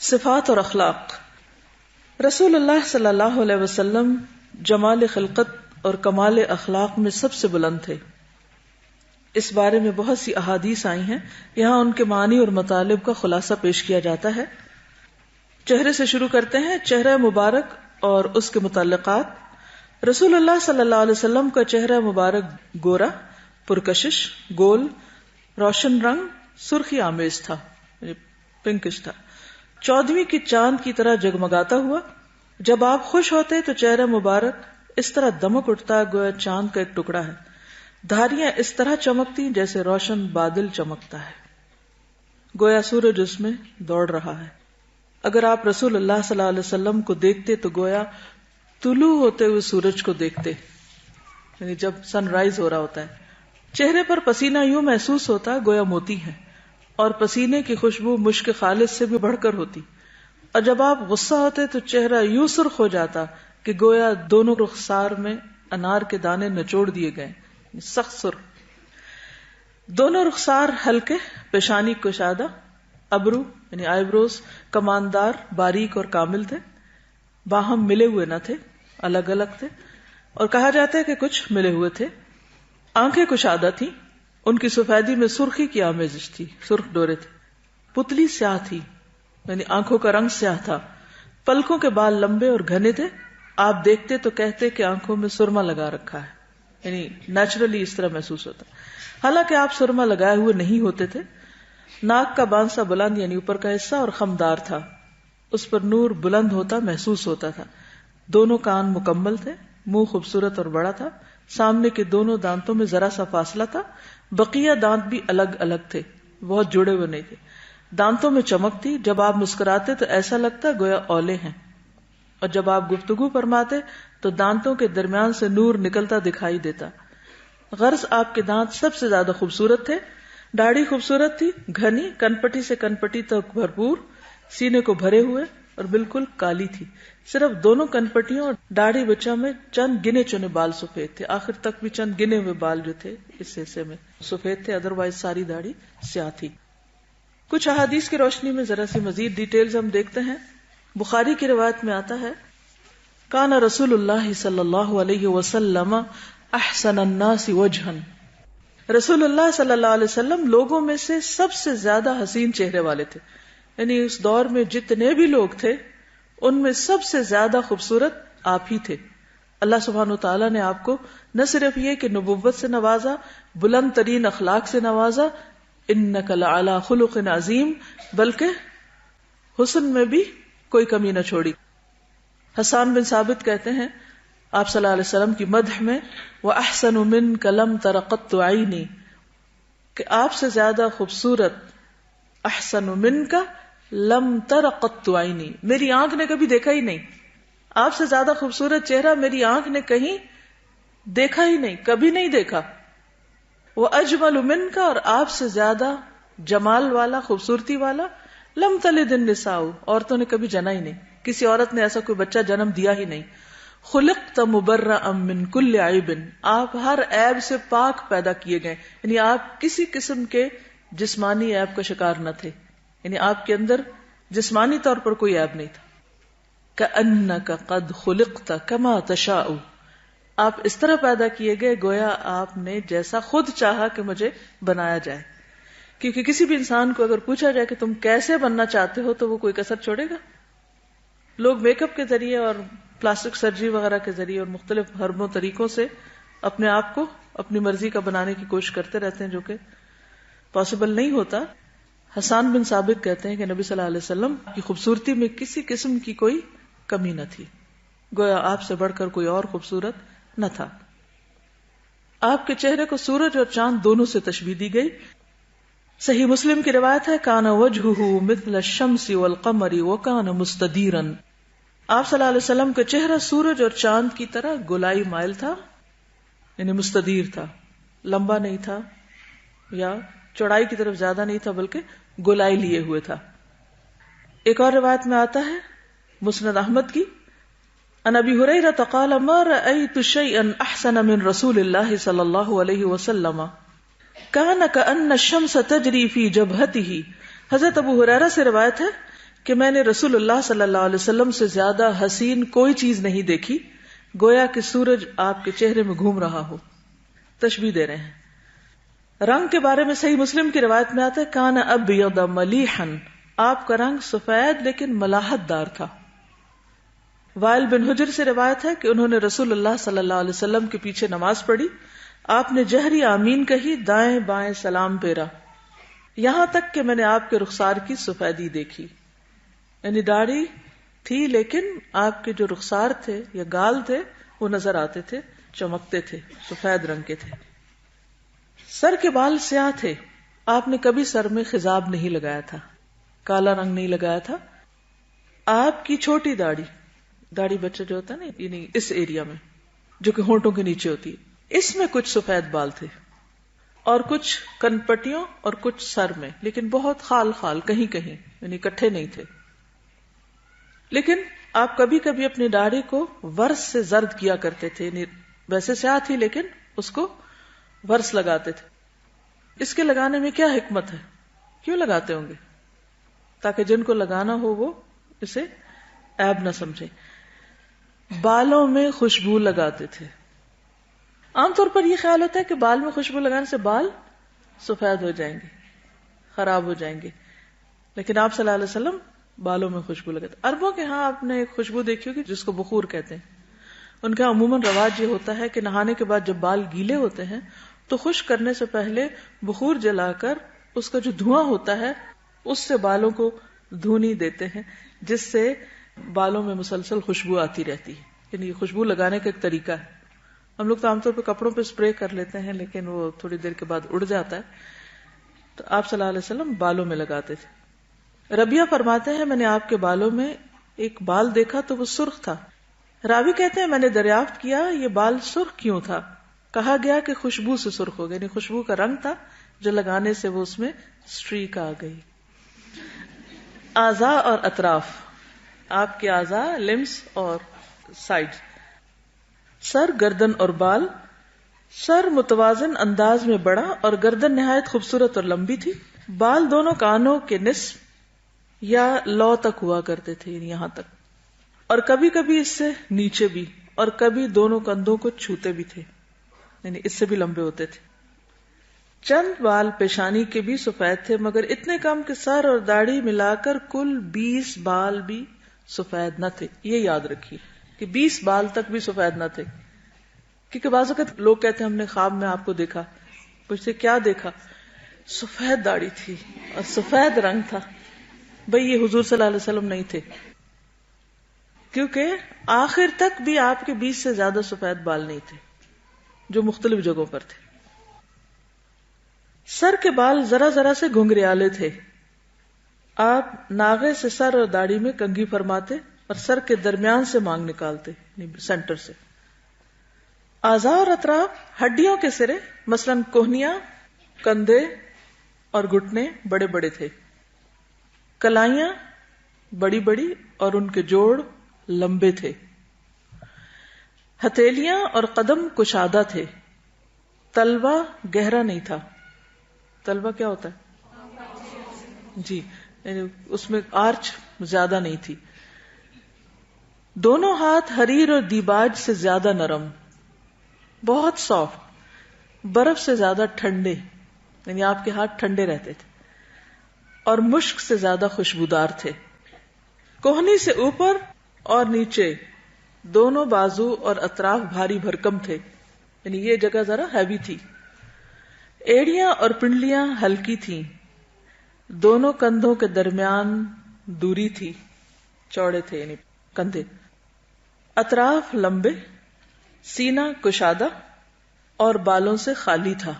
صفات اور اخلاق. رسول اللہ صلی اللہ علیہ وسلم جمال خلقت اور کمال اخلاق میں سب سے بلند تھے. اس بارے میں بہت سی احادیث آئی ہیں. یہاں ان کے معنی اور مطالب کا خلاصہ پیش کیا جاتا ہے. چہرے سے شروع کرتے ہیں. چہرہ مبارک اور اس کے متعلقات. رسول اللہ صلی اللہ علیہ وسلم کا چہرہ مبارک گورا، پرکشش، گول، روشن رنگ، سرخی آمیز تھا، پنکش تھا، 14ویں کی چاند کی طرح جگمگاتا ہوا. جب آپ خوش ہوتے تو چہرہ مبارک اس طرح دمک اٹھتا گویا چاند کا ایک ٹکڑا ہے. دھاریاں اس طرح چمکتی جیسے روشن بادل چمکتا ہے، گویا سورج اس میں دوڑ رہا ہے. اگر آپ رسول اللہ صلی اللہ علیہ وسلم کو دیکھتے تو گویا طلوع ہوتے ہوئے سورج کو دیکھتے، یعنی جب سن رائز ہو رہا ہوتا ہے. چہرے پر پسینہ یوں محسوس ہوتا گویا موتی ہے، اور پسینے کی خوشبو مشک خالص سے بھی بڑھ کر ہوتی. اور جب آپ غصہ ہوتے تو چہرہ یوں سرخ ہو جاتا کہ گویا دونوں رخسار میں انار کے دانے نچوڑ دیے گئے، سخت سرخ. دونوں رخسار ہلکے، پیشانی کشادہ، ابرو یعنی آئی بروز کماندار، باریک اور کامل تھے. باہم ملے ہوئے نہ تھے، الگ الگ تھے، اور کہا جاتا ہے کہ کچھ ملے ہوئے تھے. آنکھیں کشادہ تھیں، ان کی سفیدی میں سرخی کی آمیزش تھی، سرخ ڈورے تھے. پتلی سیاہ تھی، یعنی آنکھوں کا رنگ سیاہ تھا. پلکوں کے بال لمبے اور گھنے تھے. آپ دیکھتے تو کہتے کہ آنکھوں میں سرما لگا رکھا ہے، یعنی نیچرلی اس طرح محسوس ہوتا. حالانکہ آپ سرما لگائے ہوئے نہیں ہوتے تھے. ناک کا بانسا بلند یعنی اوپر کا حصہ اور خمدار تھا، اس پر نور بلند ہوتا محسوس ہوتا تھا. دونوں کان مکمل تھے. منہ خوبصورت اور بڑا تھا. سامنے کے دونوں دانتوں میں ذرا سا فاصلہ تھا. بقیہ دانت بھی الگ الگ تھے، بہت جڑے ہوئے نہیں تھے. دانتوں میں چمک تھی. جب آپ مسکراتے تو ایسا لگتا گویا اولے ہیں، اور جب آپ گفتگو فرماتے تو دانتوں کے درمیان سے نور نکلتا دکھائی دیتا. غرض آپ کے دانت سب سے زیادہ خوبصورت تھے. داڑھی خوبصورت تھی، گھنی، کنپٹی سے کنپٹی تک بھرپور، سینے کو بھرے ہوئے اور بالکل کالی تھی. صرف دونوں کنپٹیوں اور داڑھی بچہ میں چند گنے چنے بال سفید تھے. آخر تک بھی چند گنے ہوئے بال جو تھے اس حصے میں سفید تھے، ادروائز ساری داڑھی سیاہ تھی. کچھ احادیث کی روشنی میں ذرا سی مزید ڈیٹیلز ہم دیکھتے ہیں. بخاری کی روایت میں آتا ہے، کان رسول اللہ صلی اللہ علیہ وسلم احسن الناس وجہا. رسول اللہ صلی اللہ علیہ وسلم لوگوں میں سے سب سے زیادہ حسین چہرے والے تھے. یعنی اس دور میں جتنے بھی لوگ تھے ان میں سب سے زیادہ خوبصورت آپ ہی تھے. اللہ سبحانہ وتعالی نے آپ کو نہ صرف یہ کہ نبوت سے نوازا، بلند ترین اخلاق سے نوازا، انک لعلی خلق عظیم، بلکہ حسن میں بھی کوئی کمی نہ چھوڑی. حسان بن ثابت کہتے ہیں آپ صلی اللہ علیہ وسلم کی مدح میں، وَأَحْسَنُ مِنْكَ لَمْ تَرَ قَطُّ عَيْنِي، کہ آپ سے زیادہ خوبصورت، احسن مِنْكَ لَمْ تَرَ قَطُّ عَيْنِي، میری آنکھ نے کبھی دیکھا ہی نہیں. آپ سے زیادہ خوبصورت چہرہ میری آنکھ نے کہیں دیکھا ہی نہیں، کبھی نہیں دیکھا. وَأَجْمَلُ مِنْكَ، اور آپ سے زیادہ جمال والا، خوبصورتی والا، لَمْ تَلِدِ النِّسَاءُ، عورتوں نے کبھی جنا ہی نہیں، کسی عورت نے ایسا کوئی بچہ جنم دیا ہی نہیں. خلقت مبرأ من کل عیب، آپ ہر عیب سے پاک پیدا کیے گئے، یعنی آپ کسی قسم کے جسمانی عیب کا شکار نہ تھے، یعنی آپ کے اندر جسمانی طور پر کوئی عیب نہیں تھا. کأنک قد خلقت کما تشاء، آپ اس طرح پیدا کیے گئے گویا آپ نے جیسا خود چاہا کہ مجھے بنایا جائے. کیونکہ کسی بھی انسان کو اگر پوچھا جائے کہ تم کیسے بننا چاہتے ہو تو وہ کوئی کسر چھوڑے گا. لوگ میک اپ کے ذریعے اور پلاسٹک سرجری وغیرہ کے ذریعے اور مختلف حربوں طریقوں سے اپنے آپ کو اپنی مرضی کا بنانے کی کوشش کرتے رہتے ہیں، جو کہ پاسبل نہیں ہوتا. حسان بن ثابت کہتے ہیں کہ نبی صلی اللہ علیہ وسلم کی خوبصورتی میں کسی قسم کی کوئی کمی نہ تھی، گویا آپ سے بڑھ کر کوئی اور خوبصورت نہ تھا. آپ کے چہرے کو سورج اور چاند دونوں سے تشبیہ دی گئی. صحیح مسلم کی روایت ہے، کان وجہہ مثل الشمس والقمر وکان مستدیرا. آپ صلی اللہ علیہ وسلم کا چہرہ سورج اور چاند کی طرح گولائی مائل تھا، یعنی مستدیر تھا، لمبا نہیں تھا یا چوڑائی کی طرف زیادہ نہیں تھا، بلکہ گولائی لیے ہوئے تھا. ایک اور روایت میں آتا ہے مسند احمد کی، عن ابی ہریرہ قال ما رأيت شيئا احسن من رسول اللہ صلی اللہ علیہ وسلم كان كأن الشمس تجری فی جبهته. حضرت ابو ہریرہ سے روایت ہے کہ میں نے رسول اللہ صلی اللہ علیہ وسلم سے زیادہ حسین کوئی چیز نہیں دیکھی، گویا کہ سورج آپ کے چہرے میں گھوم رہا ہو. تشبیہ دے رہے ہیں. رنگ کے بارے میں صحیح مسلم کی روایت میں آتا ہے کان ابیض ملیحا، آپ کا رنگ سفید لیکن ملاحت دار تھا. وائل بن حجر سے روایت ہے کہ انہوں نے رسول اللہ صلی اللہ علیہ وسلم کے پیچھے نماز پڑھی. آپ نے جہری آمین کہی، دائیں بائیں سلام پھیرا، یہاں تک کہ میں نے آپ کے رخسار کی سفیدی دیکھی. یعنی داڑھی تھی لیکن آپ کے جو رخسار تھے یا گال تھے وہ نظر آتے تھے، چمکتے تھے، سفید رنگ کے تھے. سر کے بال سیاہ تھے، آپ نے کبھی سر میں خضاب نہیں لگایا تھا، کالا رنگ نہیں لگایا تھا. آپ کی چھوٹی داڑھی بچہ جو ہوتا ہے نا، یعنی اس ایریا میں جو کہ ہونٹوں کے نیچے ہوتی ہے، اس میں کچھ سفید بال تھے اور کچھ کن پٹیوں اور کچھ سر میں، لیکن بہت خال خال کہیں کہیں، یعنی اکٹھے نہیں تھے. لیکن آپ کبھی کبھی اپنی داڑھی کو ورس سے زرد کیا کرتے تھے، یعنی ویسے سیاہ تھی لیکن اس کو ورس لگاتے تھے. اس کے لگانے میں کیا حکمت ہے؟ کیوں لگاتے ہوں گے؟ تاکہ جن کو لگانا ہو وہ اسے عیب نہ سمجھے. بالوں میں خوشبو لگاتے تھے. عام طور پر یہ خیال ہوتا ہے کہ بال میں خوشبو لگانے سے بال سفید ہو جائیں گے، خراب ہو جائیں گے، لیکن آپ صلی اللہ علیہ وسلم بالوں میں خوشبو لگاتے. عربوں کے ہاں آپ نے ایک خوشبو دیکھی ہوگی جس کو بخور کہتے ہیں. ان کا عموماً رواج یہ ہوتا ہے کہ نہانے کے بعد جب بال گیلے ہوتے ہیں تو خشک کرنے سے پہلے بخور جلا کر اس کا جو دھواں ہوتا ہے اس سے بالوں کو دھونی دیتے ہیں، جس سے بالوں میں مسلسل خوشبو آتی رہتی ہے. یعنی یہ خوشبو لگانے کا ایک طریقہ ہے. ہم لوگ تو عام طور پہ کپڑوں پہ اسپرے کر لیتے ہیں لیکن وہ تھوڑی دیر کے بعد اڑ جاتا ہے، تو آپ صلی اللہ علیہ وسلم بالوں میں لگاتے تھے. ربیہ فرماتے ہیں میں نے آپ کے بالوں میں ایک بال دیکھا تو وہ سرخ تھا. راوی کہتے ہیں میں نے دریافت کیا یہ بال سرخ کیوں تھا؟ کہا گیا کہ خوشبو سے سرخ ہو گئے، یعنی خوشبو کا رنگ تھا جو لگانے سے وہ اس میں سٹریک آ گئی. اعضاء اور اطراف، آپ کے اعضاء، لمس اور سائڈ. سر، گردن اور بال. سر متوازن انداز میں بڑا اور گردن نہایت خوبصورت اور لمبی تھی. بال دونوں کانوں کے نصف یا لو تک ہوا کرتے تھے، یعنی یہاں تک، اور کبھی کبھی اس سے نیچے بھی، اور کبھی دونوں کندھوں کو چھوتے بھی تھے، یعنی اس سے بھی لمبے ہوتے تھے. چند بال پیشانی کے بھی سفید تھے، مگر اتنے کم کہ سر اور داڑھی ملا کر کل 20 بال بھی سفید نہ تھے. یہ یاد رکھیے کہ 20 بال تک بھی سفید نہ تھے، کیونکہ بعض اوقات لوگ کہتے ہیں ہم نے خواب میں آپ کو دیکھا. پوچھتے کیا دیکھا؟ سفید داڑھی تھی اور سفید رنگ تھا. بھئی یہ حضور صلی اللہ علیہ وسلم نہیں تھے، کیونکہ آخر تک بھی آپ کے 20 سے زیادہ سفید بال نہیں تھے جو مختلف جگہوں پر تھے. سر کے بال ذرا ذرا سے گھنگریالے تھے. آپ ناغے سے سر اور داڑھی میں کنگھی فرماتے اور سر کے درمیان سے مانگ نکالتے، سینٹر سے. اعضاء اور اطراف، ہڈیوں کے سرے مثلاً کوہنیاں، کندھے اور گھٹنے بڑے بڑے تھے. کلائیاں بڑی بڑی اور ان کے جوڑ لمبے تھے. ہتھیلیاں اور قدم کشادہ تھے. تلوا گہرا نہیں تھا. تلوا کیا ہوتا ہے؟ جی، یعنی اس میں آرچ زیادہ نہیں تھی. دونوں ہاتھ حریر اور دیباج سے زیادہ نرم، بہت سافٹ، برف سے زیادہ ٹھنڈے، یعنی آپ کے ہاتھ ٹھنڈے رہتے تھے، اور مشک سے زیادہ خوشبودار تھے. کوہنی سے اوپر اور نیچے دونوں بازو اور اطراف بھاری بھرکم تھے، یعنی یہ جگہ ذرا ہیوی تھی. ایڑیاں اور پنڈلیاں ہلکی تھیں. دونوں کندھوں کے درمیان دوری تھی، چوڑے تھے یعنی کندھے. اطراف لمبے، سینہ کشادہ اور بالوں سے خالی تھا.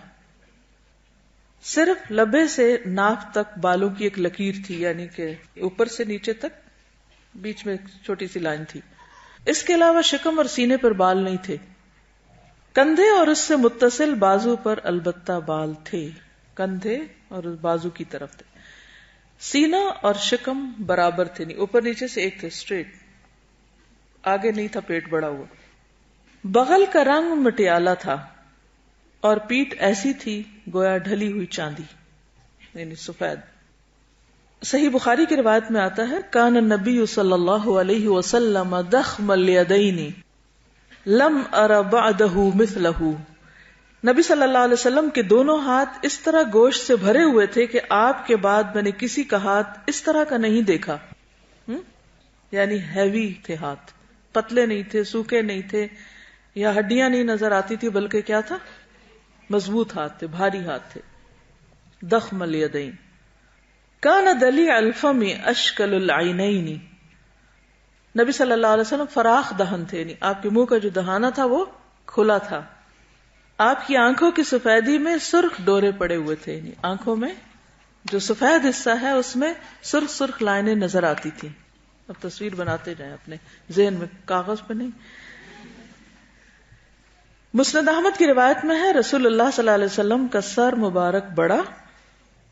صرف لبے سے ناف تک بالوں کی ایک لکیر تھی، یعنی کہ اوپر سے نیچے تک بیچ میں چھوٹی سی لائن تھی. اس کے علاوہ شکم اور سینے پر بال نہیں تھے. کندھے اور اس سے متصل بازو پر البتہ بال تھے، کندھے اور بازو کی طرف تھے. سینہ اور شکم برابر تھے، نہیں اوپر نیچے سے ایک تھے، اسٹریٹ، آگے نہیں تھا پیٹ بڑا ہوا. بغل کا رنگ مٹیالہ تھا اور پیٹھ ایسی تھی گویا ڈھلی ہوئی چاندی، یعنی سفید. صحیح بخاری کی روایت میں آتا ہے کان النبی صلی اللہ علیہ وسلم ضخم الیدین لم ار بعدہ مثلہ. نبی صلی اللہ علیہ وسلم کے دونوں ہاتھ اس طرح گوشت سے بھرے ہوئے تھے کہ آپ کے بعد میں نے کسی کا ہاتھ اس طرح کا نہیں دیکھا. یعنی ہیوی تھے ہاتھ، پتلے نہیں تھے، سوکھے نہیں تھے، یا ہڈیاں نہیں نظر آتی تھی، بلکہ کیا تھا؟ مضبوط ہاتھ تھے، بھاری ہاتھ تھے. ضخم الیدین کان دلیع الفم اشکل العینین. نبی صلی اللہ علیہ وسلم فراخ دہن تھے، یعنی آپ کے منہ کا جو دہانہ تھا وہ کھلا تھا. آپ کی آنکھوں کی سفیدی میں سرخ ڈورے پڑے ہوئے تھے، یعنی آنکھوں میں جو سفید حصہ ہے اس میں سرخ سرخ لائنیں نظر آتی تھی. اب تصویر بناتے جائیں اپنے ذہن میں، کاغذ پہ نہیں. مسند احمد کی روایت میں ہے رسول اللہ صلی اللہ علیہ وسلم کا سر مبارک بڑا،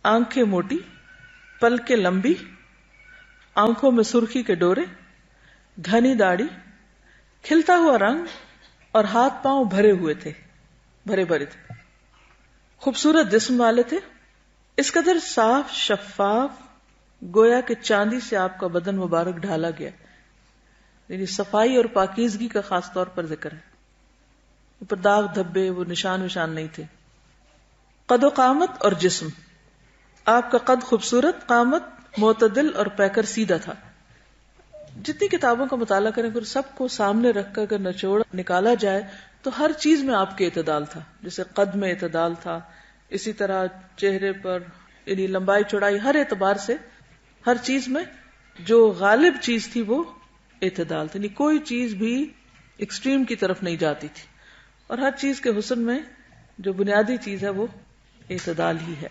آنکھیں موٹی، پلکیں لمبی، آنکھوں میں سرخی کے ڈورے، گھنی داڑھی، کھلتا ہوا رنگ اور ہاتھ پاؤں بھرے ہوئے تھے، بھرے بھرے تھے. خوبصورت جسم والے تھے، اس قدر صاف شفاف گویا کہ چاندی سے آپ کا بدن مبارک ڈھالا گیا. یعنی صفائی اور پاکیزگی کا خاص طور پر ذکر ہے. اوپر داغ دھبے وہ نشان وشان نہیں تھے. قد و قامت اور جسم، آپ کا قد خوبصورت، قامت معتدل اور پیکر سیدھا تھا. جتنی کتابوں کا مطالعہ کریں پھر سب کو سامنے رکھ کر اگر نچوڑ نکالا جائے تو ہر چیز میں آپ کے اعتدال تھا. جیسے قد میں اعتدال تھا، اسی طرح چہرے پر یعنی لمبائی چوڑائی، ہر اعتبار سے ہر چیز میں جو غالب چیز تھی وہ اعتدال تھی. یعنی کوئی چیز بھی ایکسٹریم کی طرف نہیں جاتی تھی، اور ہر چیز کے حسن میں جو بنیادی چیز ہے وہ اعتدال ہی ہے.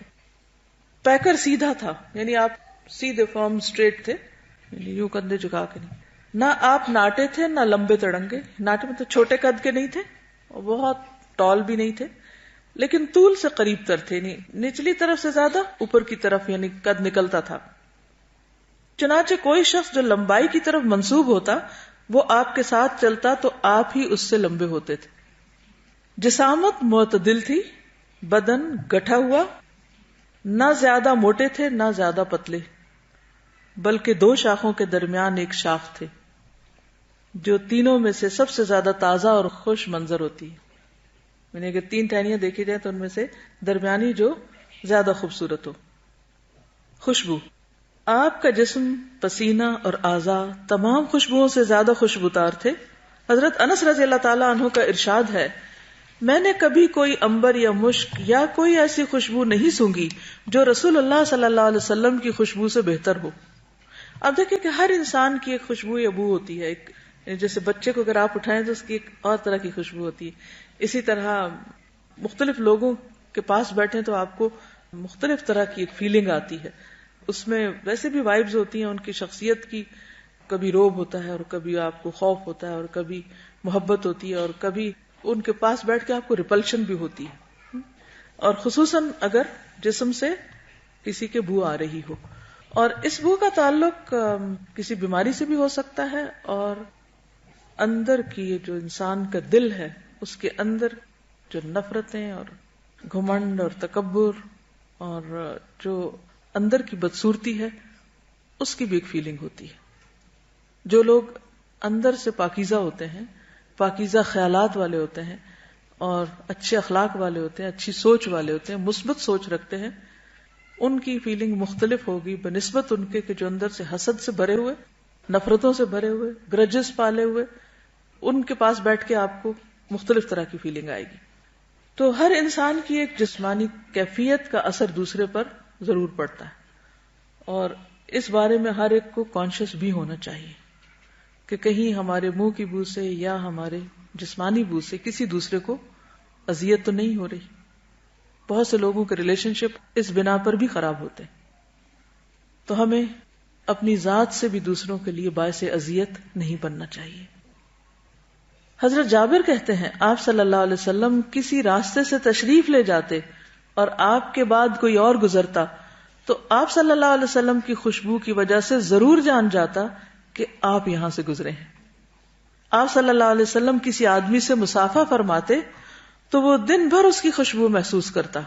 پیکر سیدھا تھا، یعنی آپ سیدھے فارم اسٹریٹ تھے، یعنی یوں کندھے جھکا کے نہیں. نہ آپ ناٹے تھے نہ لمبے تڑنگے. ناٹے میں تو چھوٹے قد کے نہیں تھے اور بہت ٹال بھی نہیں تھے، لیکن طول سے قریب تر تھے، یعنی نچلی طرف سے زیادہ اوپر کی طرف یعنی قد نکلتا تھا. چنانچہ کوئی شخص جو لمبائی کی طرف منسوب ہوتا وہ آپ کے ساتھ چلتا تو آپ ہی اس سے لمبے ہوتے تھے. جسامت معتدل تھی، بدن گٹھا ہوا، نہ زیادہ موٹے تھے نہ زیادہ پتلے، بلکہ دو شاخوں کے درمیان ایک شاخ تھے جو تینوں میں سے سب سے زیادہ تازہ اور خوش منظر ہوتی ہے. یعنی اگر تین ٹہنیاں دیکھی جائیں تو ان میں سے درمیانی جو زیادہ خوبصورت ہو. خوشبو، آپ کا جسم، پسینہ اور اعضاء تمام خوشبوؤں سے زیادہ خوشبودار تھے. حضرت انس رضی اللہ تعالیٰ عنہ کا ارشاد ہے میں نے کبھی کوئی عنبر یا مشک یا کوئی ایسی خوشبو نہیں سونگھی جو رسول اللہ صلی اللہ علیہ وسلم کی خوشبو سے بہتر ہو. اب دیکھیں کہ ہر انسان کی ایک خوشبو یا بو ہوتی ہے. جیسے بچے کو اگر آپ اٹھائیں تو اس کی ایک اور طرح کی خوشبو ہوتی ہے. اسی طرح مختلف لوگوں کے پاس بیٹھیں تو آپ کو مختلف طرح کی ایک فیلنگ آتی ہے. اس میں ویسے بھی وائبز ہوتی ہیں ان کی شخصیت کی، کبھی روب ہوتا ہے اور کبھی آپ کو خوف ہوتا ہے اور کبھی محبت ہوتی ہے اور کبھی ان کے پاس بیٹھ کے آپ کو ریپلشن بھی ہوتی ہے، اور خصوصاً اگر جسم سے کسی کے بو آ رہی ہو. اور اس بو کا تعلق کسی بیماری سے بھی ہو سکتا ہے، اور اندر کی جو انسان کا دل ہے اس کے اندر جو نفرتیں اور گھمنڈ اور تکبر اور جو اندر کی بدصورتی ہے اس کی بھی ایک فیلنگ ہوتی ہے. جو لوگ اندر سے پاکیزہ ہوتے ہیں، پاکیزہ خیالات والے ہوتے ہیں اور اچھے اخلاق والے ہوتے ہیں، اچھی سوچ والے ہوتے ہیں، مثبت سوچ رکھتے ہیں، ان کی فیلنگ مختلف ہوگی بنسبت ان کے کہ جو اندر سے حسد سے بھرے ہوئے، نفرتوں سے بھرے ہوئے، گرجز پالے ہوئے. ان کے پاس بیٹھ کے آپ کو مختلف طرح کی فیلنگ آئے گی. تو ہر انسان کی ایک جسمانی کیفیت کا اثر دوسرے پر ضرور پڑتا ہے، اور اس بارے میں ہر ایک کو کانشیس بھی ہونا چاہیے کہ کہیں ہمارے منہ کی بو سے یا ہمارے جسمانی بو سے کسی دوسرے کو اذیت تو نہیں ہو رہی. بہت سے لوگوں کے ریلیشن شپ اس بنا پر بھی خراب ہوتے ہیں. تو ہمیں اپنی ذات سے بھی دوسروں کے لیے باعث اذیت نہیں بننا چاہیے. حضرت جابر کہتے ہیں آپ صلی اللہ علیہ وسلم کسی راستے سے تشریف لے جاتے اور آپ کے بعد کوئی اور گزرتا تو آپ صلی اللہ علیہ وسلم کی خوشبو کی وجہ سے ضرور جان جاتا کہ آپ یہاں سے گزرے ہیں. آپ صلی اللہ علیہ وسلم کسی آدمی سے مصافحہ فرماتے تو وہ دن بھر اس کی خوشبو محسوس کرتا،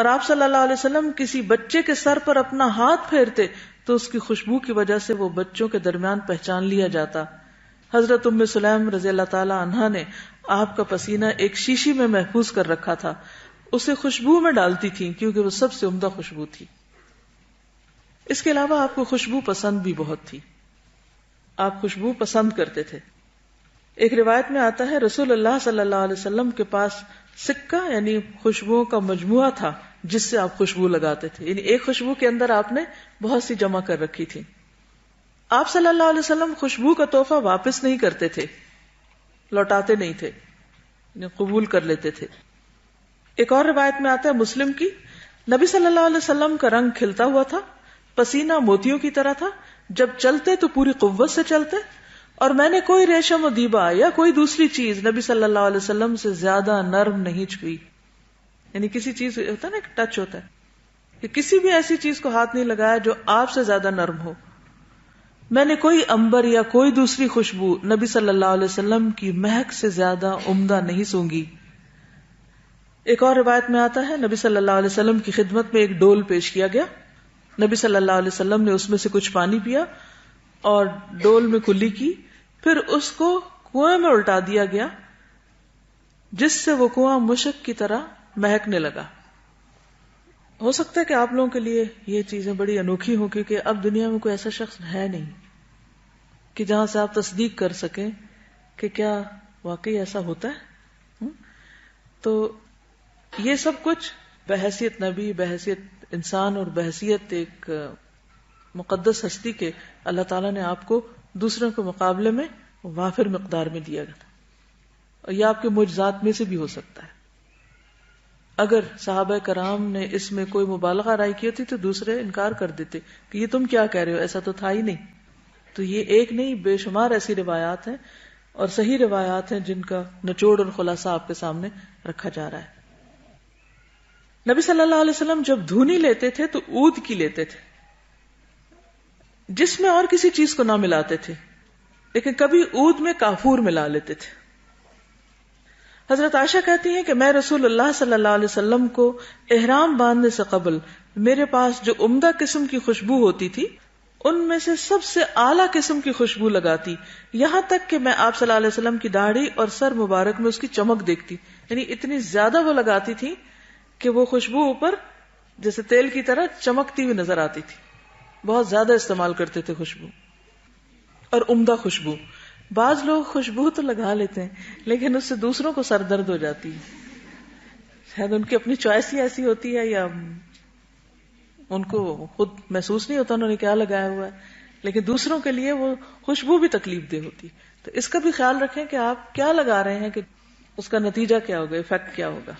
اور آپ صلی اللہ علیہ وسلم کسی بچے کے سر پر اپنا ہاتھ پھیرتے تو اس کی خوشبو کی وجہ سے وہ بچوں کے درمیان پہچان لیا جاتا. حضرت ام سلیم رضی اللہ تعالی عنہا نے آپ کا پسینہ ایک شیشی میں محفوظ کر رکھا تھا، اسے خوشبو میں ڈالتی تھی کیونکہ وہ سب سے عمدہ خوشبو تھی. اس کے علاوہ آپ کو خوشبو پسند بھی بہت تھی، آپ خوشبو پسند کرتے تھے. ایک روایت میں آتا ہے رسول اللہ صلی اللہ علیہ وسلم کے پاس سکہ یعنی خوشبوؤں کا مجموعہ تھا جس سے آپ خوشبو لگاتے تھے، یعنی ایک خوشبو کے اندر آپ نے بہت سی جمع کر رکھی تھی. آپ صلی اللہ علیہ وسلم خوشبو کا تحفہ واپس نہیں کرتے تھے، لوٹاتے نہیں تھے، یعنی قبول کر لیتے تھے. ایک اور روایت میں آتا ہے مسلم کی، نبی صلی اللہ علیہ وسلم کا رنگ کھلتا ہوا تھا، پسینہ موتیوں کی طرح تھا، جب چلتے تو پوری قوت سے چلتے، اور میں نے کوئی ریشم و دیبا یا کوئی دوسری چیز نبی صلی اللہ علیہ وسلم سے زیادہ نرم نہیں چھوئی. یعنی کسی چیز ہوتا ہے نا، ایک ٹچ ہوتا ہے کہ کسی بھی ایسی چیز کو ہاتھ نہیں لگایا جو آپ سے زیادہ نرم ہو. میں نے کوئی عنبر یا کوئی دوسری خوشبو نبی صلی اللہ علیہ وسلم کی مہک سے زیادہ عمدہ نہیں سونگی. ایک اور روایت میں آتا ہے نبی صلی اللہ علیہ وسلم کی خدمت میں ایک ڈول پیش کیا گیا، نبی صلی اللہ علیہ وسلم نے اس میں سے کچھ پانی پیا اور ڈول میں کلی کی، پھر اس کو کنویں میں الٹا دیا گیا جس سے وہ کنواں مشک کی طرح مہکنے لگا. ہو سکتا ہے کہ آپ لوگوں کے لیے یہ چیزیں بڑی انوکھی ہوں، کیونکہ اب دنیا میں کوئی ایسا شخص ہے نہیں کہ جہاں سے آپ تصدیق کر سکیں کہ کیا واقعی ایسا ہوتا ہے. تو یہ سب کچھ بحیثیت نبی، بحیثیت انسان اور بحیثیت ایک مقدس ہستی کے اللہ تعالیٰ نے آپ کو دوسروں کے مقابلے میں وافر مقدار میں دیا گیا، اور یہ آپ کے معجزات میں سے بھی ہو سکتا ہے. اگر صحابہ کرام نے اس میں کوئی مبالغہ رائے کی ہوتی تو دوسرے انکار کر دیتے کہ یہ تم کیا کہہ رہے ہو، ایسا تو تھا ہی نہیں. تو یہ ایک نہیں بے شمار ایسی روایات ہیں اور صحیح روایات ہیں جن کا نچوڑ اور خلاصہ آپ کے سامنے رکھا جا رہا ہے. نبی صلی اللہ علیہ وسلم جب دھونی لیتے تھے تو عود کی لیتے تھے جس میں اور کسی چیز کو نہ ملاتے تھے، لیکن کبھی عود میں کافور ملا لیتے تھے. حضرت عائشہ کہتی ہیں کہ میں رسول اللہ صلی اللہ علیہ وسلم کو احرام باندھنے سے قبل میرے پاس جو عمدہ قسم کی خوشبو ہوتی تھی ان میں سے سب سے اعلیٰ قسم کی خوشبو لگاتی، یہاں تک کہ میں آپ صلی اللہ علیہ وسلم کی داڑھی اور سر مبارک میں اس کی چمک دیکھتی. یعنی اتنی زیادہ وہ لگاتی تھی کہ وہ خوشبو اوپر جیسے تیل کی طرح چمکتی ہوئی نظر آتی تھی. بہت زیادہ استعمال کرتے تھے خوشبو، اور عمدہ خوشبو. بعض لوگ خوشبو تو لگا لیتے ہیں لیکن اس سے دوسروں کو سر درد ہو جاتی ہے، شاید ان کی اپنی چوائس ہی ایسی ہوتی ہے یا ان کو خود محسوس نہیں ہوتا انہوں نے کیا لگایا ہوا ہے، لیکن دوسروں کے لیے وہ خوشبو بھی تکلیف دہ ہوتی. تو اس کا بھی خیال رکھیں کہ آپ کیا لگا رہے ہیں، کہ اس کا نتیجہ کیا ہوگا، ایفیکٹ کیا ہوگا.